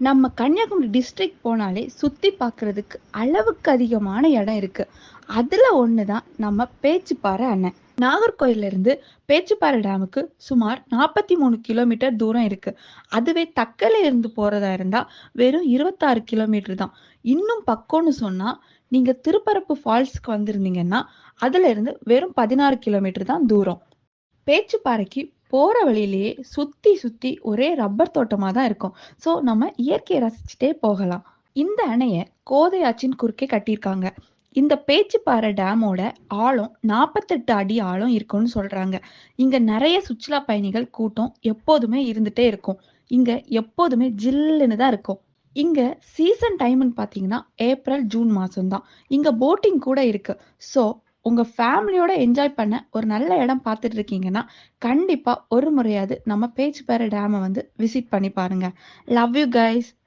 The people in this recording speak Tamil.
நம்ம கன்னியாகுமரி டிஸ்ட்ரிக்ட் போனாலே சுத்தி பார்க்கிறதுக்கு அளவுக்கு அதிகமான இடம் இருக்கு. அதுல ஒண்ணுதான் நம்ம பேச்சிப்பாறை அணை. நாகர்கோயில்ல இருந்து பேச்சிப்பாறை டேமுக்கு சுமார் 43 கிலோமீட்டர் தூரம் இருக்கு. அதுவே தக்கலையில இருந்து போறதா இருந்தா வெறும் 26 கிலோமீட்டர் தான். இன்னும் பக்கம்னு சொன்னா நீங்க திருப்பரப்பு ஃபால்ஸ்க்கு வந்திருந்தீங்கன்னா அதுல இருந்து வெறும் 16 கிலோமீட்டர் தான் தூரம். பேச்சுப்பாறைக்கு போற வழியிலேயே சுத்தி சுத்தி ஒரே ரப்பர் தோட்டமா தான் இருக்கும். ஸோ நம்ம இயற்கையை ரசிச்சுட்டே போகலாம். இந்த அணைய கோதை ஆற்றின் குறுக்கே கட்டியிருக்காங்க. இந்த பேச்சிப்பாறை டேமோட ஆழம் 48 அடி ஆழம் இருக்கும்னு சொல்றாங்க. இங்க நிறைய சுற்றுலா பயணிகள் கூட்டம் எப்போதுமே இருந்துட்டே இருக்கும். இங்க எப்போதுமே ஜில்லுன்னு தான் இருக்கும். இங்க சீசன் டைம்னு பார்த்தீங்கன்னா ஏப்ரல் ஜூன் மாசம் தான். இங்க போட்டிங் கூட இருக்கு. ஸோ உங்க ஃபேமிலியோட என்ஜாய் பண்ண ஒரு நல்ல இடம் பார்த்துட்டு இருக்கீங்கன்னா கண்டிப்பா ஒரு முறையாவது நம்ம பேச்சிப்பாறை டேமை வந்து விசிட் பண்ணி பாருங்க. Love you guys.